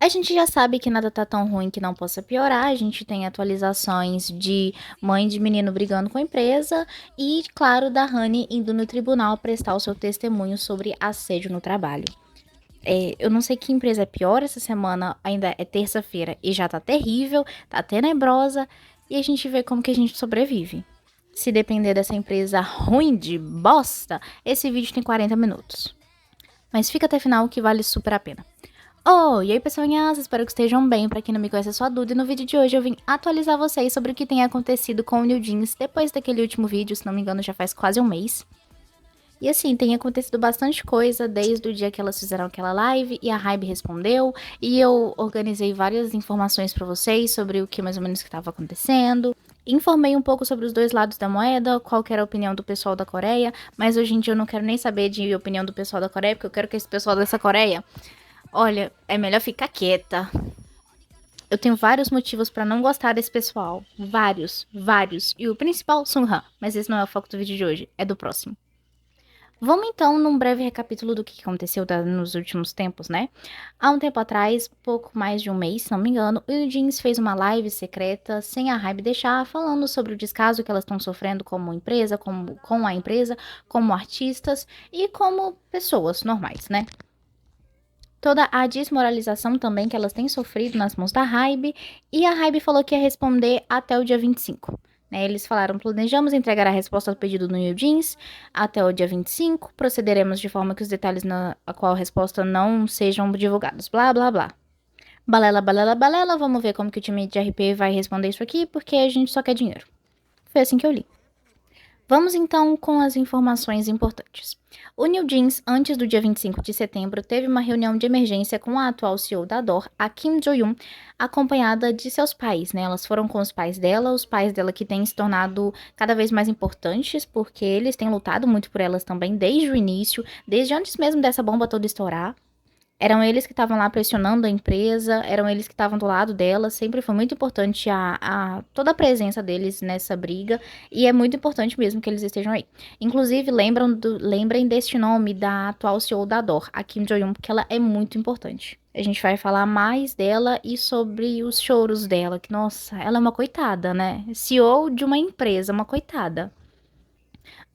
A gente já sabe que nada tá tão ruim que não possa piorar. A gente tem atualizações de mãe de menino brigando com a empresa e, claro, da Honey indo no tribunal prestar o seu testemunho sobre assédio no trabalho. Eu não sei que empresa é pior essa semana, ainda é terça-feira e já tá terrível, tá tenebrosa, e a gente vê como que a gente sobrevive. Se depender dessa empresa ruim de bosta, esse vídeo tem 40 minutos. Mas fica até o final que vale super a pena. Oh, e aí pessoinhas, espero que estejam bem. Pra quem não me conhece, eu sou a Duda e no vídeo de hoje eu vim atualizar vocês sobre o que tem acontecido com o New Jeans depois daquele último vídeo, se não me engano já faz quase um mês. E assim, tem acontecido bastante coisa desde o dia que elas fizeram aquela live e a Hybe respondeu. E eu organizei várias informações pra vocês sobre o que mais ou menos que estava acontecendo. Informei um pouco sobre os dois lados da moeda, qual que era a opinião do pessoal da Coreia. Mas hoje em dia eu não quero nem saber de opinião do pessoal da Coreia, porque eu quero que esse pessoal dessa Coreia... Olha, é melhor ficar quieta. Eu tenho vários motivos pra não gostar desse pessoal. Vários, vários. E o principal, Sunghan. Mas esse não é o foco do vídeo de hoje, é do próximo. Vamos então num breve recapítulo do que aconteceu nos últimos tempos, né? Há um tempo atrás, pouco mais de um mês, se não me engano, o Jeans fez uma live secreta, sem a Hybe deixar, falando sobre o descaso que elas estão sofrendo como empresa, com a empresa, como artistas e como pessoas normais, né? Toda a desmoralização também que elas têm sofrido nas mãos da Hybe, e a Hybe falou que ia responder até o dia 25. Né? Eles falaram, planejamos entregar a resposta ao pedido do New Jeans até o dia 25, procederemos de forma que os detalhes na qual a resposta não sejam divulgados, blá blá blá. Balela, balela, balela, vamos ver como que o time de RP vai responder isso aqui, porque a gente só quer dinheiro. Foi assim que eu li. Vamos então com as informações importantes. O New Jeans, antes do dia 25 de setembro, teve uma reunião de emergência com a atual CEO da DOR, a Kim Jo-yoon, acompanhada de seus pais, né? Elas foram com os pais dela que têm se tornado cada vez mais importantes, porque eles têm lutado muito por elas também desde o início, desde antes mesmo dessa bomba toda estourar. Eram eles que estavam lá pressionando a empresa, eram eles que estavam do lado dela. Sempre foi muito importante toda a presença deles nessa briga. E é muito importante mesmo que eles estejam aí. Inclusive, lembrem deste nome da atual CEO da DOR, a Kim Jo-yoon, porque ela é muito importante. A gente vai falar mais dela e sobre os choros dela. Que, nossa, ela é uma coitada, né? CEO de uma empresa, uma coitada.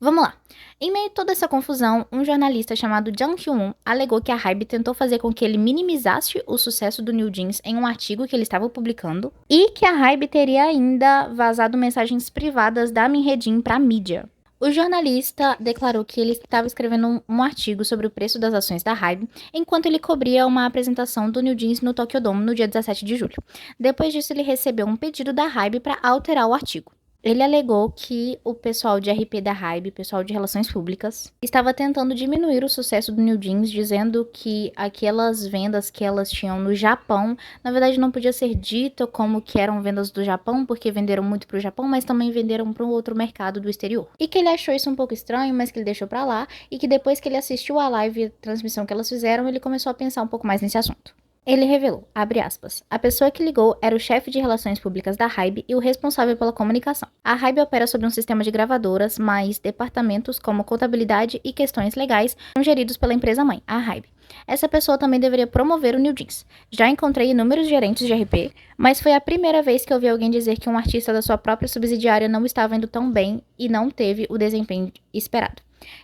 Vamos lá. Em meio a toda essa confusão, um jornalista chamado Jang Hyun-won alegou que a Hybe tentou fazer com que ele minimizasse o sucesso do New Jeans em um artigo que ele estava publicando e que a Hybe teria ainda vazado mensagens privadas da Minhedin para a mídia. O jornalista declarou que ele estava escrevendo um artigo sobre o preço das ações da Hybe enquanto ele cobria uma apresentação do New Jeans no Tokyo Dome no dia 17 de julho. Depois disso, ele recebeu um pedido da Hybe para alterar o artigo. Ele alegou que o pessoal de RP da Hybe, pessoal de relações públicas, estava tentando diminuir o sucesso do New Jeans, dizendo que aquelas vendas que elas tinham no Japão, na verdade não podia ser dito como que eram vendas do Japão, porque venderam muito pro Japão, mas também venderam para um outro mercado do exterior. E que ele achou isso um pouco estranho, mas que ele deixou pra lá, e que depois que ele assistiu a live, a transmissão que elas fizeram, ele começou a pensar um pouco mais nesse assunto. Ele revelou, abre aspas, a pessoa que ligou era o chefe de relações públicas da Hybe e o responsável pela comunicação. A Hybe opera sobre um sistema de gravadoras, mas departamentos como contabilidade e questões legais são geridos pela empresa mãe, a Hybe. Essa pessoa também deveria promover o New Jeans. Já encontrei inúmeros gerentes de RP, mas foi a primeira vez que eu vi alguém dizer que um artista da sua própria subsidiária não estava indo tão bem e não teve o desempenho esperado.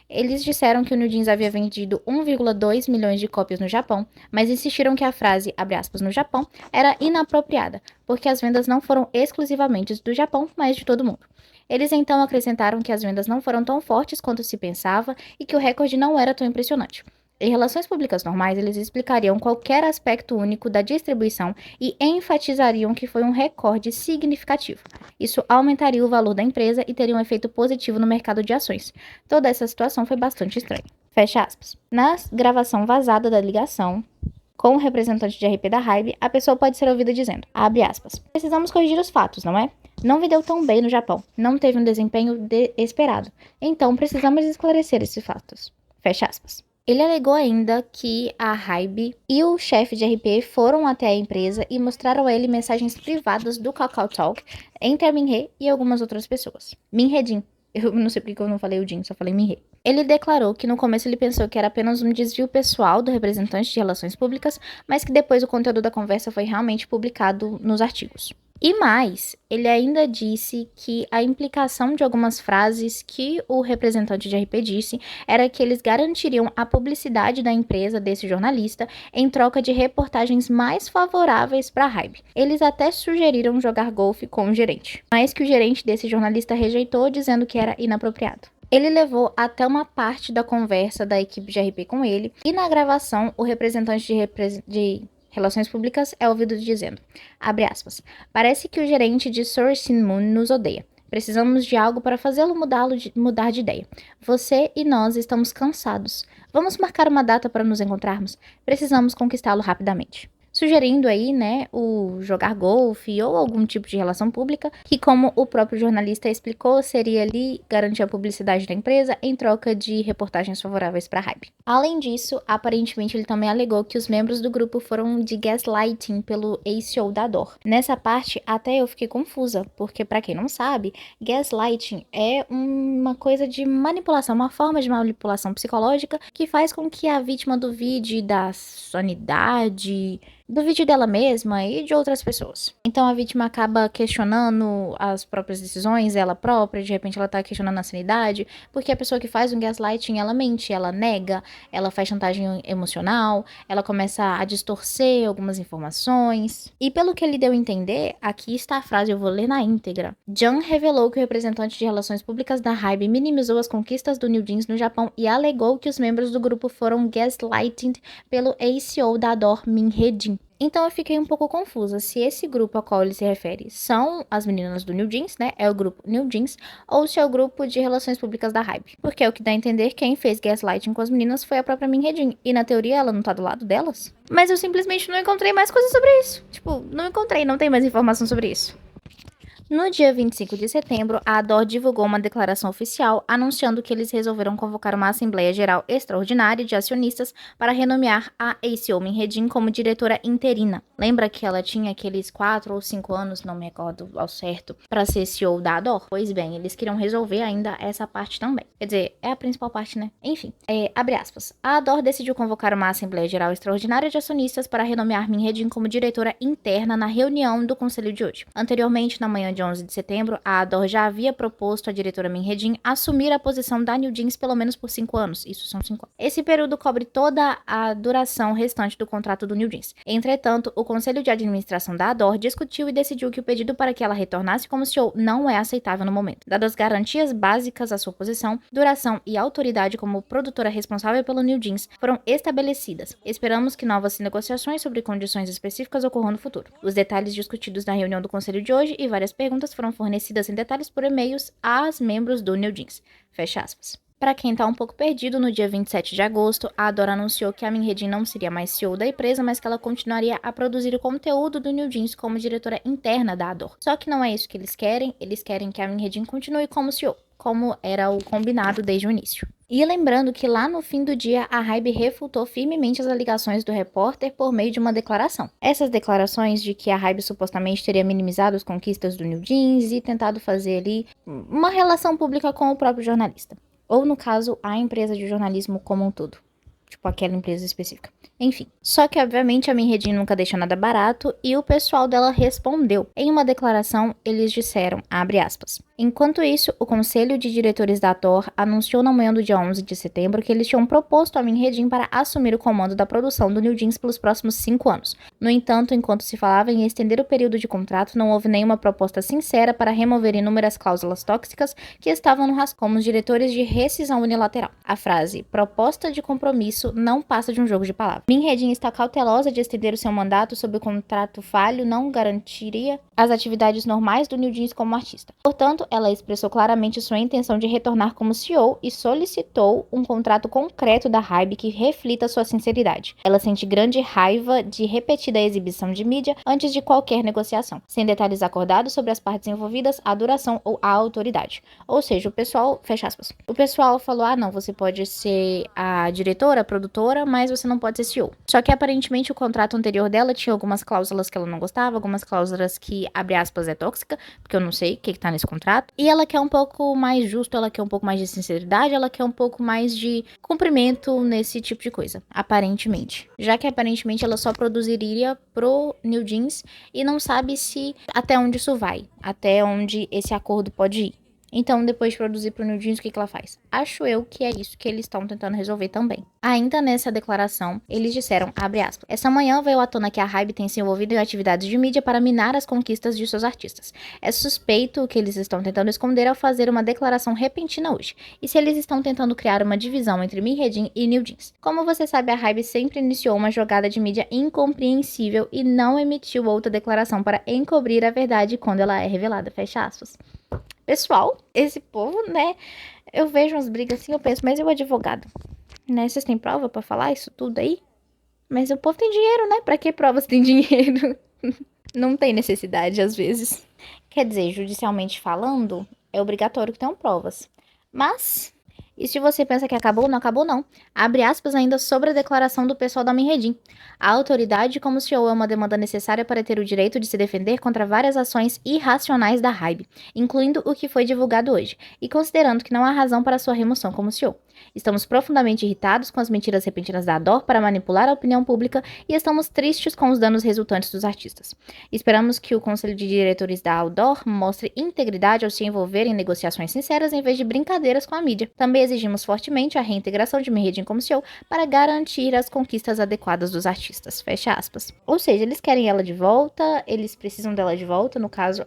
Eles disseram que o New Jeans havia vendido 1,2 milhões de cópias no Japão, mas insistiram que a frase, abre aspas, no Japão, era inapropriada, porque as vendas não foram exclusivamente do Japão, mas de todo mundo. Eles então acrescentaram que as vendas não foram tão fortes quanto se pensava e que o recorde não era tão impressionante. Em relações públicas normais, eles explicariam qualquer aspecto único da distribuição e enfatizariam que foi um recorde significativo. Isso aumentaria o valor da empresa e teria um efeito positivo no mercado de ações. Toda essa situação foi bastante estranha. Fecha aspas. Na gravação vazada da ligação com o representante de RP da Hybe, a pessoa pode ser ouvida dizendo, abre aspas, precisamos corrigir os fatos, não é? Não vendeu tão bem no Japão, não teve um desempenho esperado. Então, precisamos esclarecer esses fatos. Fecha aspas. Ele alegou ainda que a Hybe e o chefe de RP foram até a empresa e mostraram a ele mensagens privadas do Kakao Talk entre a Minhee e algumas outras pessoas. Minhedin. Eu não sei porque eu não falei o Jin, só falei Minhee. Ele declarou que no começo ele pensou que era apenas um desvio pessoal do representante de relações públicas, mas que depois o conteúdo da conversa foi realmente publicado nos artigos. E mais, ele ainda disse que a implicação de algumas frases que o representante de RP disse era que eles garantiriam a publicidade da empresa desse jornalista em troca de reportagens mais favoráveis para a Hybe. Eles até sugeriram jogar golfe com o gerente, mas que o gerente desse jornalista rejeitou, dizendo que era inapropriado. Ele levou até uma parte da conversa da equipe de RP com ele, e na gravação, o representante de Relações Públicas é ouvido dizendo, abre aspas, parece que o gerente de Sourcing Moon nos odeia. Precisamos de algo para fazê-lo mudar de ideia. Você e nós estamos cansados. Vamos marcar uma data para nos encontrarmos. Precisamos conquistá-lo rapidamente. Sugerindo aí, né, o jogar golfe ou algum tipo de relação pública, que como o próprio jornalista explicou, seria ali garantir a publicidade da empresa em troca de reportagens favoráveis para a Hybe. Além disso, aparentemente ele também alegou que os membros do grupo foram de gaslighting pelo ACO da DOR. Nessa parte, até eu fiquei confusa, porque para quem não sabe, gaslighting é uma coisa de manipulação, uma forma de manipulação psicológica que faz com que a vítima duvide da sanidade, do vídeo dela mesma e de outras pessoas. Então a vítima acaba questionando as próprias decisões, ela própria, de repente ela tá questionando a sanidade, porque a pessoa que faz um gaslighting, ela mente, ela nega, ela faz chantagem emocional, ela começa a distorcer algumas informações. E pelo que ele deu a entender, aqui está a frase, eu vou ler na íntegra. John revelou que o representante de relações públicas da Hybe minimizou as conquistas do New Jeans no Japão e alegou que os membros do grupo foram gaslighted pelo ACO da DOR Min Hye-jin. Então eu fiquei um pouco confusa se esse grupo a qual ele se refere são as meninas do New Jeans, né? É o grupo New Jeans, ou se é o grupo de relações públicas da Hybe. Porque é o que dá a entender quem fez gaslighting com as meninas foi a própria Min Hye-jin. E na teoria ela não tá do lado delas. Mas eu simplesmente não encontrei mais coisas sobre isso. Tipo, não encontrei, não tem mais informação sobre isso. No dia 25 de setembro, a ADOR divulgou uma declaração oficial anunciando que eles resolveram convocar uma Assembleia Geral Extraordinária de Acionistas para renomear a ACO Min Hye-jin como diretora interina. Lembra que ela tinha aqueles 4 ou 5 anos, não me recordo ao certo, para ser CEO da ADOR? Pois bem, eles queriam resolver ainda essa parte também. Quer dizer, é a principal parte, né? Enfim, abre aspas. A ADOR decidiu convocar uma Assembleia Geral Extraordinária de Acionistas para renomear Min Hye-jin como diretora interna na reunião do conselho de hoje. Anteriormente, na manhã de 11 de setembro, a ADOR já havia proposto à diretora Min Hye-jin assumir a posição da New Jeans pelo menos por 5 anos. Isso são 5 anos. Esse período cobre toda a duração restante do contrato do New Jeans. Entretanto, o Conselho de Administração da ADOR discutiu e decidiu que o pedido para que ela retornasse como CEO não é aceitável no momento. Dadas as garantias básicas à sua posição, duração e autoridade como produtora responsável pelo New Jeans foram estabelecidas. Esperamos que novas negociações sobre condições específicas ocorram no futuro. Os detalhes discutidos na reunião do Conselho de hoje e várias perguntas foram fornecidas em detalhes por e-mails aos membros do New Jeans. Fecha aspas. Para quem tá um pouco perdido, no dia 27 de agosto, a ADOR anunciou que a Min Hye-jin não seria mais CEO da empresa, mas que ela continuaria a produzir o conteúdo do New Jeans como diretora interna da ADOR. Só que não é isso que eles querem que a Min Hye-jin continue como CEO, como era o combinado desde o início. E lembrando que lá no fim do dia, a Hybe refutou firmemente as alegações do repórter por meio de uma declaração. Essas declarações de que a Hybe supostamente teria minimizado as conquistas do New Jeans e tentado fazer ali uma relação pública com o próprio jornalista. Ou, no caso, a empresa de jornalismo como um todo. Tipo, aquela empresa específica. Enfim. Só que, obviamente, a Min Hye-jin nunca deixou nada barato e o pessoal dela respondeu. Em uma declaração, eles disseram, abre aspas, enquanto isso, o Conselho de Diretores da ADOR anunciou na manhã do dia 11 de setembro que eles tinham proposto a Min Hye-jin para assumir o comando da produção do New Jeans pelos próximos 5 anos. No entanto, enquanto se falava em estender o período de contrato, não houve nenhuma proposta sincera para remover inúmeras cláusulas tóxicas que estavam no rascunho como os diretores de rescisão unilateral. A frase, proposta de compromisso, não passa de um jogo de palavras. Min Hye-jin está cautelosa de estender o seu mandato sob o contrato falho não garantiria as atividades normais do New Jeans como artista. Portanto, ela expressou claramente sua intenção de retornar como CEO e solicitou um contrato concreto da Hybe que reflita sua sinceridade. Ela sente grande raiva de repetida exibição de mídia antes de qualquer negociação, sem detalhes acordados sobre as partes envolvidas, a duração ou a autoridade. Ou seja, o pessoal, fecha aspas, o pessoal falou, não, você pode ser a diretora, a produtora, mas você não pode ser CEO. Só que aparentemente o contrato anterior dela tinha algumas cláusulas que ela não gostava, algumas cláusulas que, abre aspas, é tóxica, porque eu não sei o que tá nesse contrato, contrato, e ela quer um pouco mais justo, ela quer um pouco mais de sinceridade, ela quer um pouco mais de cumprimento nesse tipo de coisa, aparentemente. Já que aparentemente ela só produziria pro New Jeans e não sabe se até onde isso vai, até onde esse acordo pode ir. Então, depois de produzir pro New Jeans, o que ela faz? Acho eu que é isso que eles estão tentando resolver também. Ainda nessa declaração, eles disseram, abre aspas, essa manhã veio à tona que a Hybe tem se envolvido em atividades de mídia para minar as conquistas de seus artistas. É suspeito o que eles estão tentando esconder ao fazer uma declaração repentina hoje. E se eles estão tentando criar uma divisão entre Minhyejin e New Jeans. Como você sabe, a Hybe sempre iniciou uma jogada de mídia incompreensível e não emitiu outra declaração para encobrir a verdade quando ela é revelada, fecha aspas. Pessoal, esse povo, né, eu vejo umas brigas assim, eu penso, mas e o advogado? Né, vocês têm prova pra falar isso tudo aí? Mas o povo tem dinheiro, né? Pra que provas tem dinheiro? Não tem necessidade, às vezes. Quer dizer, judicialmente falando, é obrigatório que tenham provas. Mas, e se você pensa que acabou, não acabou não. Abre aspas ainda sobre a declaração do pessoal da Minhyejin. A autoridade como CEO é uma demanda necessária para ter o direito de se defender contra várias ações irracionais da Hybe, incluindo o que foi divulgado hoje, e considerando que não há razão para sua remoção como CEO. Estamos profundamente irritados com as mentiras repentinas da Ador para manipular a opinião pública e estamos tristes com os danos resultantes dos artistas. Esperamos que o Conselho de Diretores da Ador mostre integridade ao se envolver em negociações sinceras em vez de brincadeiras com a mídia. Também exigimos fortemente a reintegração de Minhyejin como CEO para garantir as conquistas adequadas dos artistas. Fecha aspas. Ou seja, eles querem ela de volta, eles precisam dela de volta, no caso,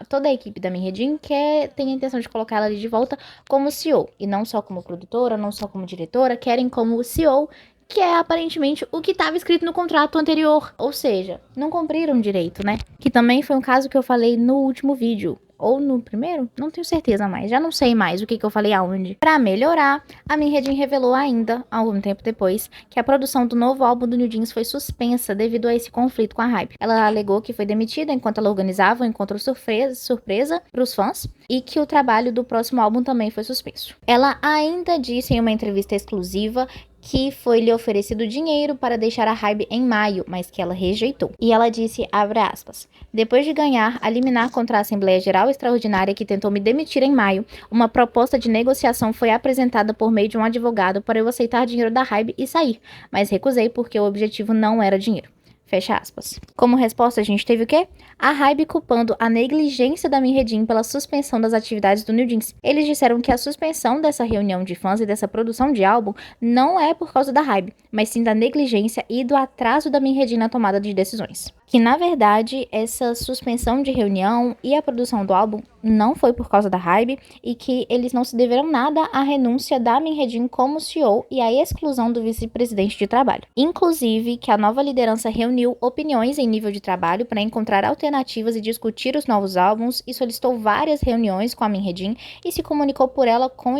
toda a equipe da Minhyejin tem a intenção de colocar ela de volta como CEO, e não só como produtora, não só como diretora, querem como CEO, que é aparentemente o que estava escrito no contrato anterior. Ou seja, não cumpriram direito, né? Que também foi um caso que eu falei no último vídeo. Ou no primeiro? Não tenho certeza mais. Já não sei mais o que eu falei aonde. Pra melhorar, a Minhyejin revelou ainda, algum tempo depois, que a produção do novo álbum do New Jeans foi suspensa devido a esse conflito com a Hybe. Ela alegou que foi demitida enquanto ela organizava um encontro surpresa pros fãs e que o trabalho do próximo álbum também foi suspenso. Ela ainda disse em uma entrevista exclusiva que foi lhe oferecido dinheiro para deixar a Hybe em maio, mas que ela rejeitou. E ela disse, abre aspas, depois de ganhar a liminar contra a Assembleia Geral Extraordinária que tentou me demitir em maio, uma proposta de negociação foi apresentada por meio de um advogado para eu aceitar dinheiro da Hybe e sair, mas recusei porque o objetivo não era dinheiro. Fecha aspas. Como resposta, a gente teve o quê? A Hybe culpando a negligência da Minhyejin pela suspensão das atividades do New Jeans. Eles disseram que a suspensão dessa reunião de fãs e dessa produção de álbum não é por causa da Hybe, mas sim da negligência e do atraso da Minhyejin na tomada de decisões. Que, na verdade, essa suspensão de reunião e a produção do álbum não foi por causa da Hybe e que eles não se deveram nada à renúncia da Minhyejin como CEO e à exclusão do vice-presidente de trabalho. Inclusive, que a nova liderança reuniu opiniões em nível de trabalho para encontrar alternativas e discutir os novos álbuns e solicitou várias reuniões com a Minhyejin e se comunicou por ela com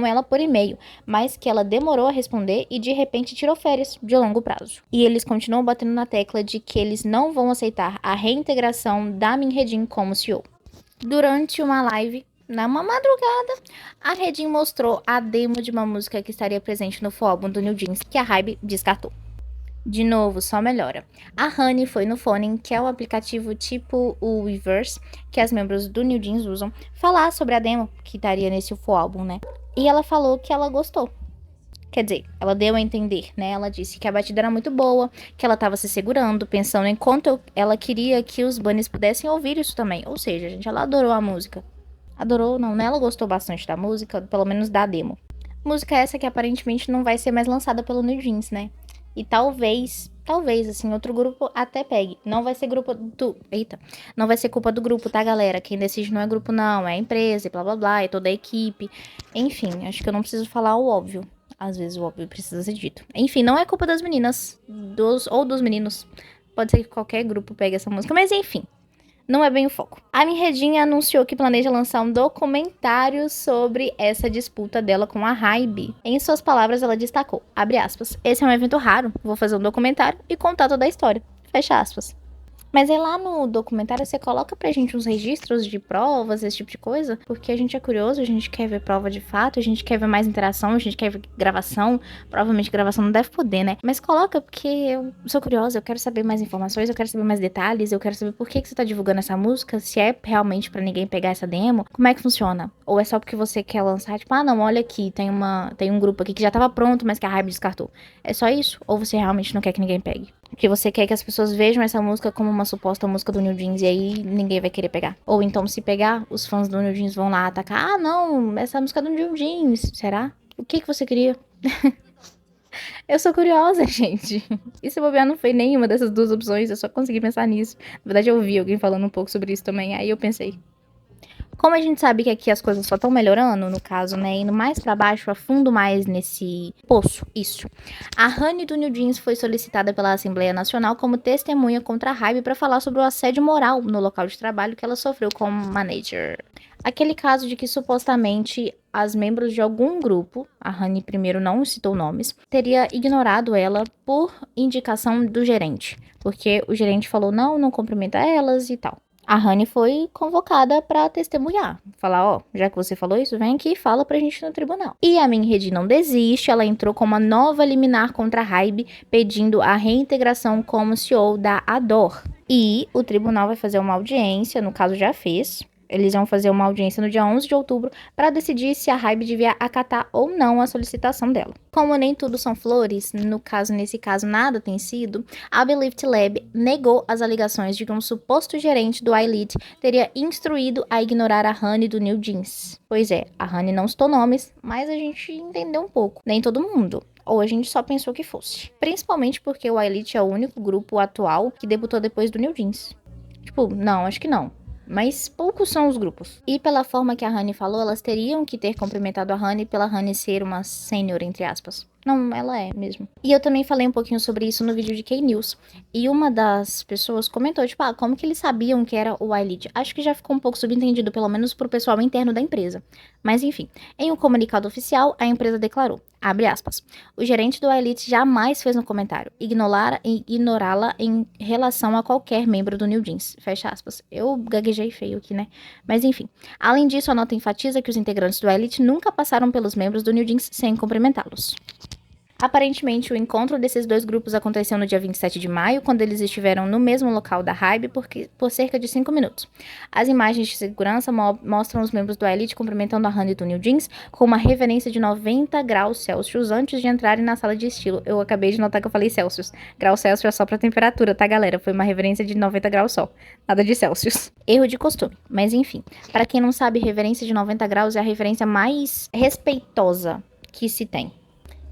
ela por e-mail, mas que ela demorou a responder e de repente tirou férias de longo prazo. E eles continuam batendo na tecla de que eles não vão aceitar a reintegração da Minhyejin como CEO. Durante uma live, numa madrugada, a Redin mostrou a demo de uma música que estaria presente no álbum do New Jeans, que a Hybe descartou. De novo, só melhora. A Honey foi no Phonin, que é um aplicativo tipo o Weverse, que as membros do New Jeans usam, falar sobre a demo que estaria nesse álbum, né? E ela falou que ela gostou. Quer dizer, ela deu a entender, né? Ela disse que a batida era muito boa, que ela tava se segurando, pensando enquanto ela queria que os bunnies pudessem ouvir isso também. Ou seja, gente, ela adorou a música. Adorou, não, né? Ela gostou bastante da música, pelo menos da demo. Música essa que aparentemente não vai ser mais lançada pelo New Jeans, né? E talvez, assim, outro grupo até pegue. Não vai ser não vai ser culpa do grupo, tá, galera? Quem decide não é grupo, não. É a empresa e blá, blá, blá, é toda a equipe. Enfim, acho que eu não preciso falar o óbvio. Às vezes o óbvio precisa ser dito. Enfim, não é culpa das meninas, ou dos meninos. Pode ser que qualquer grupo pegue essa música, mas enfim. Não é bem o foco. A Minhyejin anunciou que planeja lançar um documentário sobre essa disputa dela com a Hybe. Em suas palavras, ela destacou, abre aspas, esse é um evento raro, vou fazer um documentário e contar toda a história. Fecha aspas. Mas aí lá no documentário você coloca pra gente uns registros de provas, esse tipo de coisa, porque a gente é curioso, a gente quer ver prova de fato, a gente quer ver mais interação, a gente quer ver gravação. Provavelmente gravação não deve poder, né? Mas coloca porque eu sou curiosa, eu quero saber mais informações, eu quero saber mais detalhes, eu quero saber por que você tá divulgando essa música, se é realmente pra ninguém pegar essa demo, como é que funciona? Ou é só porque você quer lançar, tipo, ah não, olha aqui, tem um grupo aqui que já tava pronto, mas que a Hybe descartou. É só isso? Ou você realmente não quer que ninguém pegue? Porque você quer que as pessoas vejam essa música como uma suposta música do New Jeans e aí ninguém vai querer pegar. Ou então, se pegar, os fãs do New Jeans vão lá atacar. Ah, não, essa música é do New Jeans. Será? O que você queria? Eu sou curiosa, gente. E se bobear não foi nenhuma dessas duas opções, eu só consegui pensar nisso. Na verdade, eu ouvi alguém falando um pouco sobre isso também, aí eu pensei. Como a gente sabe que aqui as coisas só estão melhorando, no caso, né, indo mais pra baixo, a fundo mais nesse poço, isso. A Honey do New Jeans foi solicitada pela Assembleia Nacional como testemunha contra a Hybe para falar sobre o assédio moral no local de trabalho que ela sofreu como manager. Aquele caso de que supostamente as membros de algum grupo, a Honey primeiro não citou nomes, teria ignorado ela por indicação do gerente, porque o gerente falou não cumprimenta elas e tal. A Honey foi convocada para testemunhar. Falar, ó, já que você falou isso, vem aqui e fala pra gente no tribunal. E a Minhedi não desiste, ela entrou com uma nova liminar contra a Hybe, pedindo a reintegração como CEO da Ador. E o tribunal vai fazer uma audiência, no caso já fez. Eles vão fazer uma audiência no dia 11 de outubro para decidir se a Hybe devia acatar ou não a solicitação dela. Como nem tudo são flores, nesse caso nada tem sido, a Believed Lab negou as alegações de que um suposto gerente do iLead teria instruído a ignorar a Honey do New Jeans. Pois é, a Honey não citou nomes, mas a gente entendeu um pouco. Nem todo mundo. Ou a gente só pensou que fosse. Principalmente porque o iLead é o único grupo atual que debutou depois do New Jeans. Tipo, não, acho que não. Mas poucos são os grupos. E pela forma que a Honey falou, elas teriam que ter cumprimentado a Honey pela Honey ser uma sênior, entre aspas. Não, ela é mesmo. E eu também falei um pouquinho sobre isso no vídeo de K-News. E uma das pessoas comentou, tipo, ah, como que eles sabiam que era o iLead? Acho que já ficou um pouco subentendido, pelo menos pro pessoal interno da empresa. Mas enfim, em um comunicado oficial, a empresa declarou, abre aspas, o gerente do iLead jamais fez um comentário, ignorá-la em relação a qualquer membro do New Jeans, fecha aspas. Eu gaguejei feio aqui, né? Mas enfim. Além disso, a nota enfatiza que os integrantes do iLead nunca passaram pelos membros do New Jeans sem cumprimentá-los. Aparentemente, o encontro desses dois grupos aconteceu no dia 27 de maio, quando eles estiveram no mesmo local da Hybe por cerca de 5 minutos. As imagens de segurança mostram os membros do Elite cumprimentando a Honey do New Jeans com uma reverência de 90 graus Celsius antes de entrarem na sala de estilo. Eu acabei de notar que eu falei Celsius. Grau Celsius é só pra temperatura, tá, galera? Foi uma reverência de 90 graus só. Nada de Celsius. Erro de costume. Mas enfim, para quem não sabe, reverência de 90 graus é a referência mais respeitosa que se tem.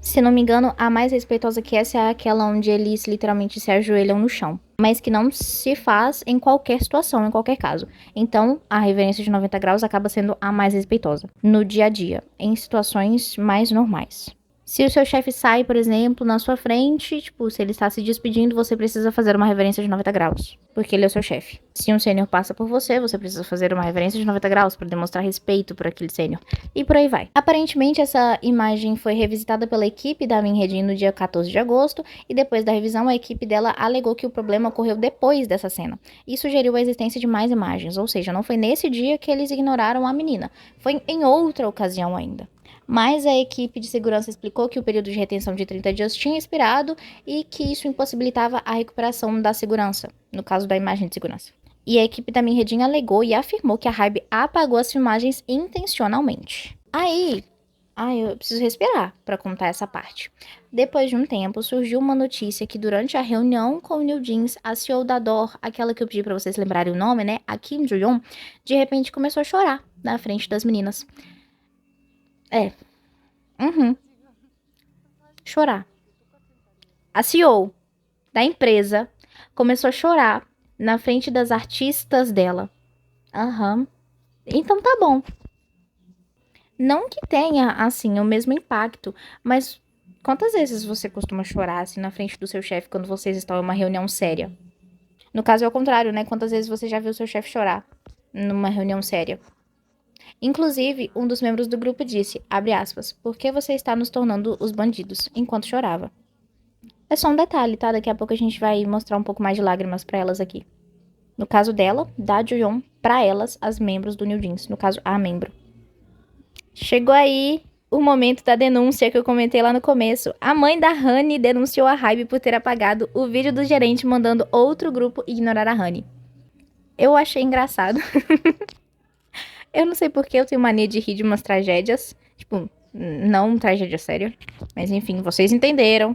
Se não me engano, a mais respeitosa que essa é aquela onde eles literalmente se ajoelham no chão. Mas que não se faz em qualquer situação, em qualquer caso. Então, a reverência de 90 graus acaba sendo a mais respeitosa. No dia a dia, em situações mais normais. Se o seu chefe sai, por exemplo, na sua frente, tipo, se ele está se despedindo, você precisa fazer uma reverência de 90 graus, porque ele é o seu chefe. Se um sênior passa por você, você precisa fazer uma reverência de 90 graus para demonstrar respeito por aquele sênior. E por aí vai. Aparentemente, essa imagem foi revisitada pela equipe da Minhedi no dia 14 de agosto, e depois da revisão, a equipe dela alegou que o problema ocorreu depois dessa cena, e sugeriu a existência de mais imagens, ou seja, não foi nesse dia que eles ignoraram a menina, foi em outra ocasião ainda. Mas a equipe de segurança explicou que o período de retenção de 30 dias tinha expirado e que isso impossibilitava a recuperação da segurança, no caso da imagem de segurança. E a equipe da Minhedin alegou e afirmou que a Hybe apagou as filmagens intencionalmente. Aí, eu preciso respirar para contar essa parte. Depois de um tempo, surgiu uma notícia que durante a reunião com o New Jeans, a CEO da Dor, aquela que eu pedi para vocês lembrarem o nome, né, a Kim Jo-yeon, de repente começou a chorar na frente das meninas. Chorar. A CEO da empresa começou a chorar na frente das artistas dela. Então tá bom. Não que tenha, assim, o mesmo impacto, mas quantas vezes você costuma chorar, assim, na frente do seu chefe quando vocês estão em uma reunião séria? No caso é o contrário, né? Quantas vezes você já viu seu chefe chorar numa reunião séria? Inclusive, um dos membros do grupo disse, abre aspas, por que você está nos tornando os bandidos? Enquanto chorava. É só um detalhe, tá? Daqui a pouco a gente vai mostrar um pouco mais de lágrimas pra elas aqui. No caso dela, da Juyeon, pra elas, as membros do New Jeans. No caso, a membro. Chegou aí o momento da denúncia que eu comentei lá no começo. A mãe da Honey denunciou a Hybe por ter apagado o vídeo do gerente mandando outro grupo ignorar a Honey. Eu achei engraçado. Eu não sei porque eu tenho mania de rir de umas tragédias. Tipo, não tragédia séria. Mas enfim, vocês entenderam.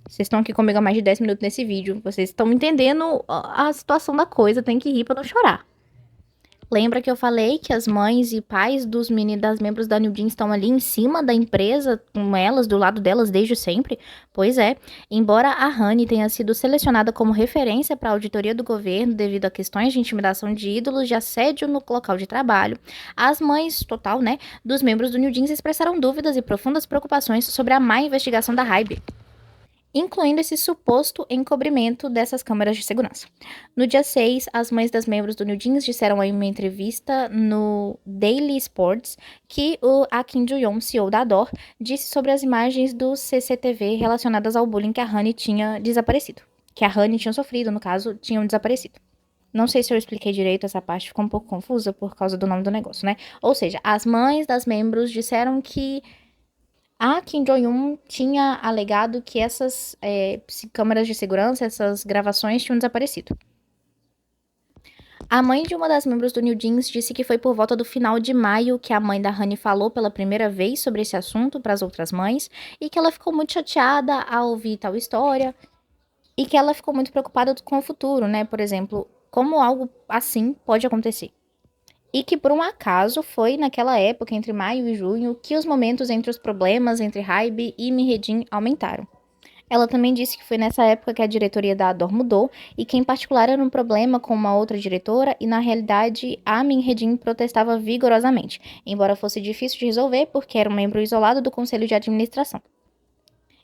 Vocês estão aqui comigo há mais de 10 minutos nesse vídeo. Vocês estão entendendo a situação da coisa. Tem que rir pra não chorar. Lembra que eu falei que as mães e pais dos meninos, das membros da New Jeans estão ali em cima da empresa, com elas, do lado delas desde sempre? Pois é, embora a Honey tenha sido selecionada como referência para a auditoria do governo devido a questões de intimidação de ídolos de assédio no local de trabalho, as mães, total, né, dos membros do New Jeans expressaram dúvidas e profundas preocupações sobre a má investigação da Hybe, incluindo esse suposto encobrimento dessas câmeras de segurança. No dia 6, as mães das membros do New Jeans disseram em uma entrevista no Daily Sports que a Kim Jo-yeon, CEO da Adore, disse sobre as imagens do CCTV relacionadas ao bullying que a Honey tinha desaparecido. Que a Honey tinha sofrido, no caso, tinham desaparecido. Não sei se eu expliquei direito essa parte, ficou um pouco confusa por causa do nome do negócio, né? Ou seja, as mães das membros disseram que a Kim Jong-un tinha alegado que essas câmeras de segurança, essas gravações tinham desaparecido. A mãe de uma das membros do New Jeans disse que foi por volta do final de maio que a mãe da Honey falou pela primeira vez sobre esse assunto para as outras mães e que ela ficou muito chateada ao ouvir tal história e que ela ficou muito preocupada com o futuro, né? Por exemplo, como algo assim pode acontecer. E que por um acaso foi naquela época, entre maio e junho, que os momentos entre os problemas entre Hybe e Minhedin aumentaram. Ela também disse que foi nessa época que a diretoria da Adore mudou e que em particular era um problema com uma outra diretora e na realidade a Minhedin protestava vigorosamente, embora fosse difícil de resolver porque era um membro isolado do conselho de administração.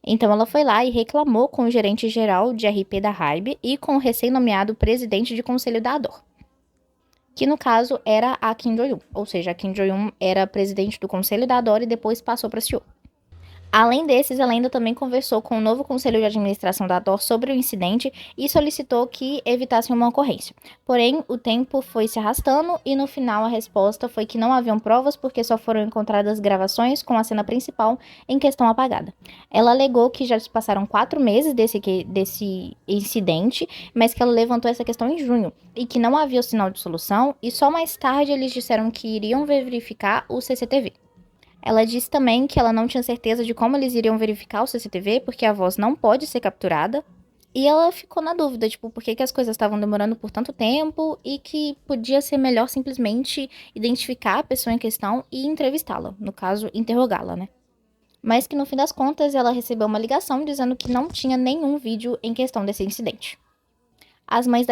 Então ela foi lá e reclamou com o gerente geral de RP da Hybe e com o recém-nomeado presidente de conselho da Adore, que no caso era a Kim Jo-yoon, ou seja, a Kim Jo-yoon era presidente do conselho da Adore e depois passou para CEO. Além desses, ela ainda também conversou com o novo conselho de administração da Adore sobre o incidente e solicitou que evitassem uma ocorrência. Porém, o tempo foi se arrastando e no final a resposta foi que não haviam provas porque só foram encontradas gravações com a cena principal em questão apagada. Ela alegou que já se passaram 4 meses desse incidente, mas que ela levantou essa questão em junho e que não havia o sinal de solução e só mais tarde eles disseram que iriam verificar o CCTV. Ela disse também que ela não tinha certeza de como eles iriam verificar o CCTV, porque a voz não pode ser capturada. E ela ficou na dúvida, tipo, por que as coisas estavam demorando por tanto tempo e que podia ser melhor simplesmente identificar a pessoa em questão e entrevistá-la, no caso, interrogá-la, né? Mas que no fim das contas ela recebeu uma ligação dizendo que não tinha nenhum vídeo em questão desse incidente. As mães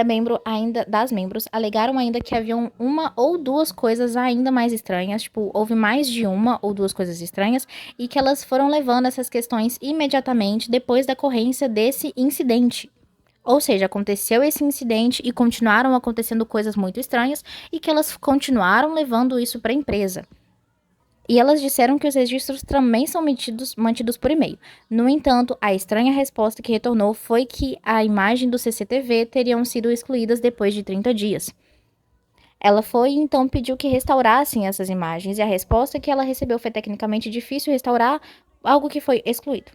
das membros alegaram ainda que haviam uma ou duas coisas ainda mais estranhas, tipo, houve mais de uma ou duas coisas estranhas, e que elas foram levando essas questões imediatamente depois da ocorrência desse incidente. Ou seja, aconteceu esse incidente e continuaram acontecendo coisas muito estranhas, e que elas continuaram levando isso para a empresa. E elas disseram que os registros também são mantidos por e-mail. No entanto, a estranha resposta que retornou foi que a imagem do CCTV teriam sido excluídas depois de 30 dias. Ela foi então pediu que restaurassem essas imagens e a resposta que ela recebeu foi tecnicamente difícil restaurar algo que foi excluído.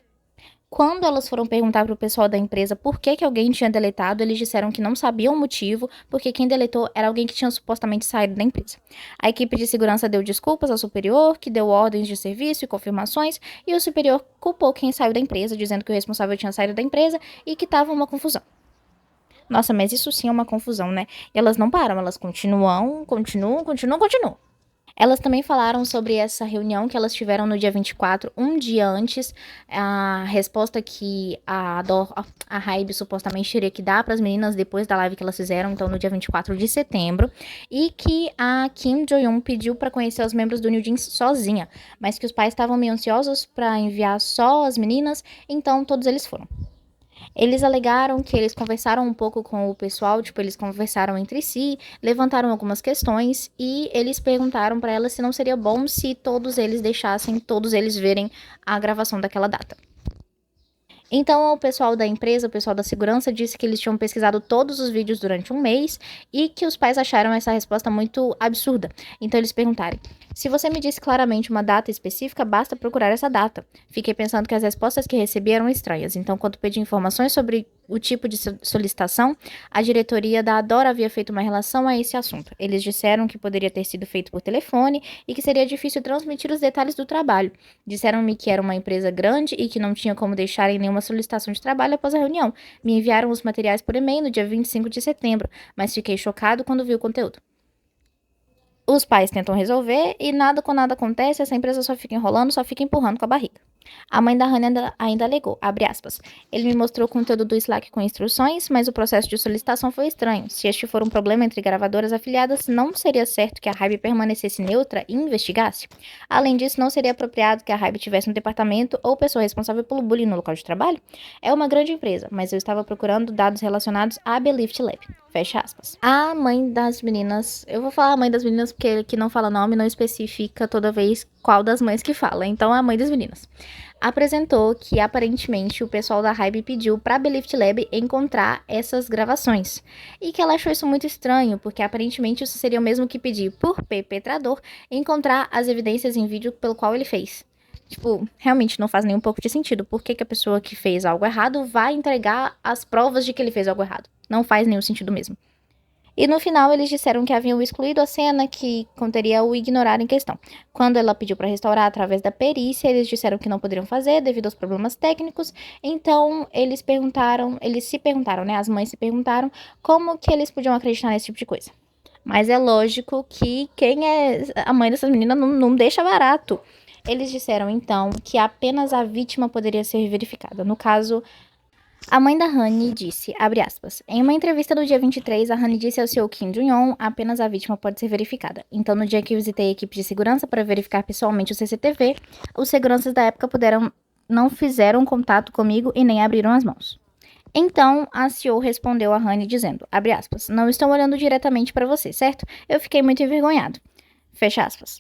Quando elas foram perguntar para o pessoal da empresa por que alguém tinha deletado, eles disseram que não sabiam o motivo, porque quem deletou era alguém que tinha supostamente saído da empresa. A equipe de segurança deu desculpas ao superior, que deu ordens de serviço e confirmações, e o superior culpou quem saiu da empresa, dizendo que o responsável tinha saído da empresa e que estava uma confusão. Nossa, mas isso sim é uma confusão, né? E elas não param, elas continuam. Elas também falaram sobre essa reunião que elas tiveram no dia 24, um dia antes, a resposta que a Hybe supostamente teria que dar para as meninas depois da live que elas fizeram, então no dia 24 de setembro, e que a Kim Jo-yoon pediu para conhecer os membros do New Jeans sozinha, mas que os pais estavam meio ansiosos para enviar só as meninas, então todos eles foram. Eles alegaram que eles conversaram um pouco com o pessoal, tipo, eles conversaram entre si, levantaram algumas questões e eles perguntaram para ela se não seria bom se todos eles deixassem todos eles verem a gravação daquela data. Então, o pessoal da empresa, o pessoal da segurança, disse que eles tinham pesquisado todos os vídeos durante um mês e que os pais acharam essa resposta muito absurda. Então, eles perguntaram: se você me disse claramente uma data específica, basta procurar essa data. Fiquei pensando que as respostas que recebi eram estranhas. Então, quando pedi informações sobre o tipo de solicitação, a diretoria da Adora havia feito uma relação a esse assunto. Eles disseram que poderia ter sido feito por telefone e que seria difícil transmitir os detalhes do trabalho. Disseram-me que era uma empresa grande e que não tinha como deixarem nenhuma solicitação de trabalho após a reunião. Me enviaram os materiais por e-mail no dia 25 de setembro, mas fiquei chocado quando vi o conteúdo. Os pais tentam resolver e nada com nada acontece, essa empresa só fica enrolando, só fica empurrando com a barriga. A mãe da Hannah ainda alegou, abre aspas, ele me mostrou o conteúdo do Slack com instruções, mas o processo de solicitação foi estranho. Se este for um problema entre gravadoras afiliadas, não seria certo que a Hybe permanecesse neutra e investigasse? Além disso, não seria apropriado que a Hybe tivesse um departamento ou pessoa responsável pelo bullying no local de trabalho? É uma grande empresa, mas eu estava procurando dados relacionados à Belift Lab. Fecha aspas. A mãe das meninas, eu vou falar a mãe das meninas porque ele que não fala nome não especifica toda vez qual das mães que fala, então a mãe das meninas apresentou que aparentemente o pessoal da Hybe pediu para a Belift Lab encontrar essas gravações e que ela achou isso muito estranho, porque aparentemente isso seria o mesmo que pedir por perpetrador encontrar as evidências em vídeo pelo qual ele fez. Tipo, realmente não faz nem um pouco de sentido. Por que a pessoa que fez algo errado vai entregar as provas de que ele fez algo errado? Não faz nenhum sentido mesmo. E no final eles disseram que haviam excluído a cena que conteria o ignorar em questão. Quando ela pediu para restaurar através da perícia, eles disseram que não poderiam fazer devido aos problemas técnicos. Então eles se perguntaram, né? As mães se perguntaram como que eles podiam acreditar nesse tipo de coisa. Mas é lógico que quem é a mãe dessas meninas não deixa barato. Eles disseram então que apenas a vítima poderia ser verificada. No caso, a mãe da Honey disse, abre aspas, em uma entrevista do dia 23, a Honey disse ao CEO Kim Jong-un, apenas a vítima pode ser verificada. Então, no dia que visitei a equipe de segurança para verificar pessoalmente o CCTV, os seguranças da época não fizeram contato comigo e nem abriram as mãos. Então, a CEO respondeu a Honey dizendo, abre aspas, não estou olhando diretamente para você, certo? Eu fiquei muito envergonhado. Fecha aspas.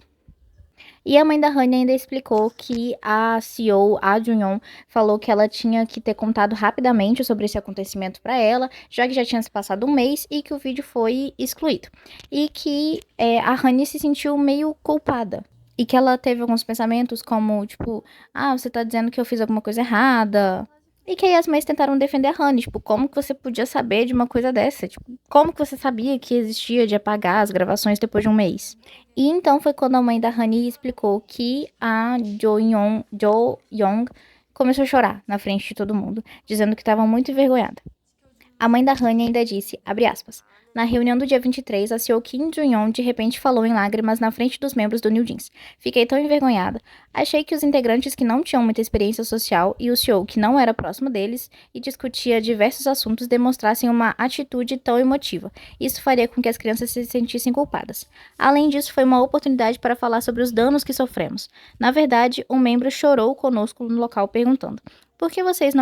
E a mãe da Honey ainda explicou que a CEO, a Junyoon, falou que ela tinha que ter contado rapidamente sobre esse acontecimento para ela, já que já tinha se passado um mês e que o vídeo foi excluído. E que a Honey se sentiu meio culpada. E que ela teve alguns pensamentos como, tipo, você tá dizendo que eu fiz alguma coisa errada. E que aí as mães tentaram defender a Honey, tipo, como que você podia saber de uma coisa dessa? Tipo, como que você sabia que existia de apagar as gravações depois de um mês? E então foi quando a mãe da Honey explicou que a Jo Young começou a chorar na frente de todo mundo, dizendo que estava muito envergonhada. A mãe da Honey ainda disse, abre aspas, na reunião do dia 23, a CEO Kim Jong-un de repente falou em lágrimas na frente dos membros do New Jeans. Fiquei tão envergonhada. Achei que os integrantes que não tinham muita experiência social e o CEO que não era próximo deles e discutia diversos assuntos demonstrassem uma atitude tão emotiva. Isso faria com que as crianças se sentissem culpadas. Além disso, foi uma oportunidade para falar sobre os danos que sofremos. Na verdade, um membro chorou conosco no local perguntando: por que vocês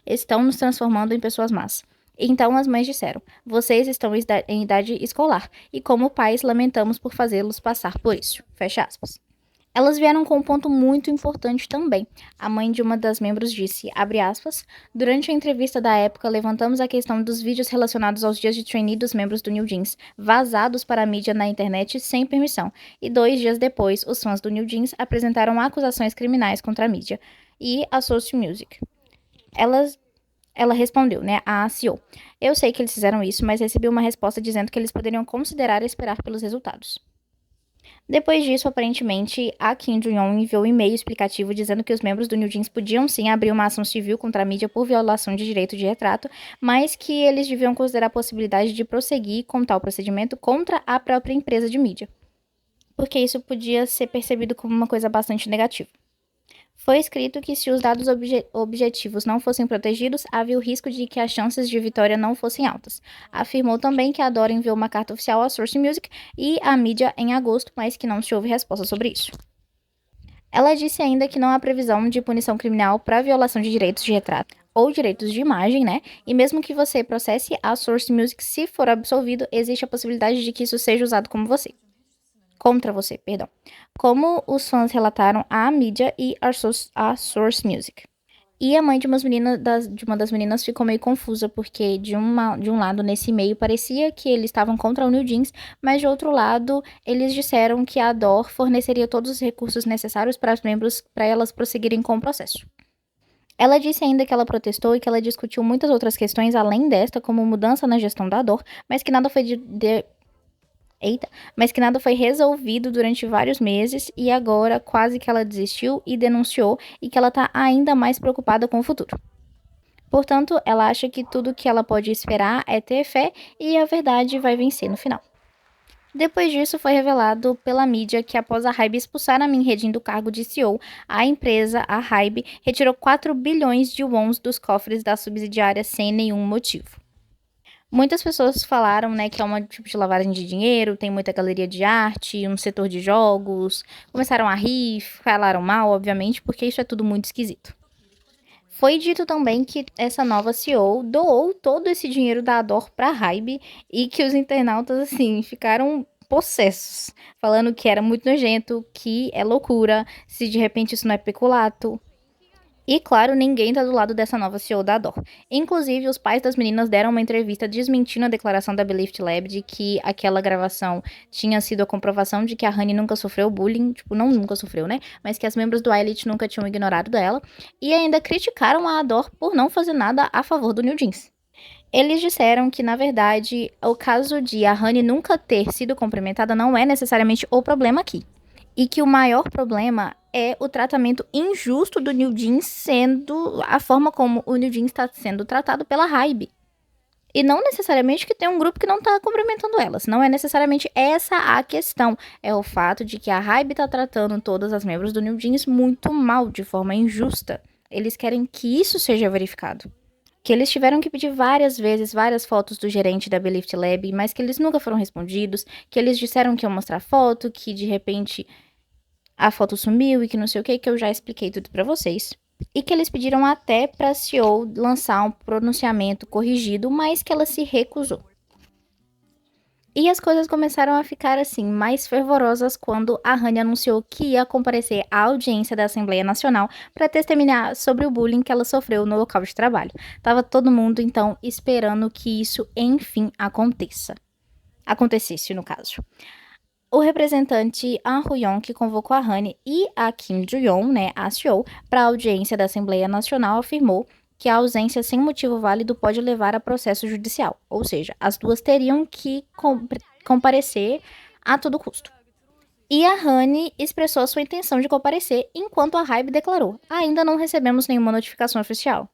estão nos transformando em pessoas más? Então as mães disseram, vocês estão em idade escolar, e como pais lamentamos por fazê-los passar por isso. Fecha aspas. Elas vieram com um ponto muito importante também. A mãe de uma das membros disse, abre aspas, durante a entrevista da época, levantamos a questão dos vídeos relacionados aos dias de trainee dos membros do New Jeans, vazados para a mídia na internet sem permissão, e 2 dias depois, os fãs do New Jeans apresentaram acusações criminais contra a mídia e a Source Music. Ela respondeu, né, a CEO. Eu sei que eles fizeram isso, mas recebi uma resposta dizendo que eles poderiam considerar esperar pelos resultados. Depois disso, aparentemente, a Kim Jong-un enviou um e-mail explicativo dizendo que os membros do New Jeans podiam sim abrir uma ação civil contra a mídia por violação de direito de retrato, mas que eles deviam considerar a possibilidade de prosseguir com tal procedimento contra a própria empresa de mídia, porque isso podia ser percebido como uma coisa bastante negativa. Foi escrito que se os dados objetivos não fossem protegidos, havia o risco de que as chances de vitória não fossem altas. Afirmou também que a Dora enviou uma carta oficial à Source Music e à mídia em agosto, mas que não se houve resposta sobre isso. Ela disse ainda que não há previsão de punição criminal para violação de direitos de retrato ou direitos de imagem, né? E mesmo que você processe a Source Music, se for absolvido, existe a possibilidade de que isso seja usado contra você, perdão. Como os fãs relataram à mídia e a Source Music. E a mãe de de uma das meninas ficou meio confusa, porque de um lado, nesse e-mail, parecia que eles estavam contra o New Jeans, mas de outro lado, eles disseram que a DOR forneceria todos os recursos necessários para os membros para elas prosseguirem com o processo. Ela disse ainda que ela protestou e que ela discutiu muitas outras questões além desta, como mudança na gestão da DOR, mas que nada foi mas que nada foi resolvido durante vários meses e agora quase que ela desistiu e denunciou e que ela está ainda mais preocupada com o futuro. Portanto, ela acha que tudo que ela pode esperar é ter fé e a verdade vai vencer no final. Depois disso, foi revelado pela mídia que após a Hybe expulsar a Min Redin do cargo de CEO, a empresa, a Hybe, retirou 4 bilhões de wons dos cofres da subsidiária sem nenhum motivo. Muitas pessoas falaram, né, que é um tipo de lavagem de dinheiro, tem muita galeria de arte, um setor de jogos, começaram a rir, falaram mal, obviamente, porque isso é tudo muito esquisito. Foi dito também que essa nova CEO doou todo esse dinheiro da Ador para a Hybe e que os internautas, assim, ficaram possessos, falando que era muito nojento, que é loucura, se de repente isso não é peculato. E claro, ninguém tá do lado dessa nova CEO da Ador. Inclusive, os pais das meninas deram uma entrevista desmentindo a declaração da Belift Lab de que aquela gravação tinha sido a comprovação de que a Honey nunca sofreu bullying, tipo, não nunca sofreu, né? Mas que as membros do Elite nunca tinham ignorado dela. E ainda criticaram a Ador por não fazer nada a favor do New Jeans. Eles disseram que, na verdade, o caso de a Honey nunca ter sido cumprimentada não é necessariamente o problema aqui. E que o maior problema é o tratamento injusto do New Jeans sendo a forma como o New Jeans está sendo tratado pela Hybe. E não necessariamente que tem um grupo que não tá cumprimentando elas. Não é necessariamente essa a questão. É o fato de que a Hybe tá tratando todas as membros do New Jeans muito mal, de forma injusta. Eles querem que isso seja verificado. Que eles tiveram que pedir várias vezes várias fotos do gerente da Belift Lab, mas que eles nunca foram respondidos, que eles disseram que iam mostrar foto, que de repente a foto sumiu e que não sei o que eu já expliquei tudo pra vocês. E que eles pediram até pra CEO lançar um pronunciamento corrigido, mas que ela se recusou. E as coisas começaram a ficar assim mais fervorosas quando a Honey anunciou que ia comparecer à audiência da Assembleia Nacional para testemunhar sobre o bullying que ela sofreu no local de trabalho. Tava todo mundo então esperando que isso enfim acontecesse no caso. O representante An Hu-yong, que convocou a Honey, e a Kim Ju-yeon, né, a CEO, para a audiência da Assembleia Nacional, afirmou que a ausência sem motivo válido pode levar a processo judicial, ou seja, as duas teriam que comparecer a todo custo. E a Honey expressou sua intenção de comparecer, enquanto a Hybe declarou: ainda não recebemos nenhuma notificação oficial.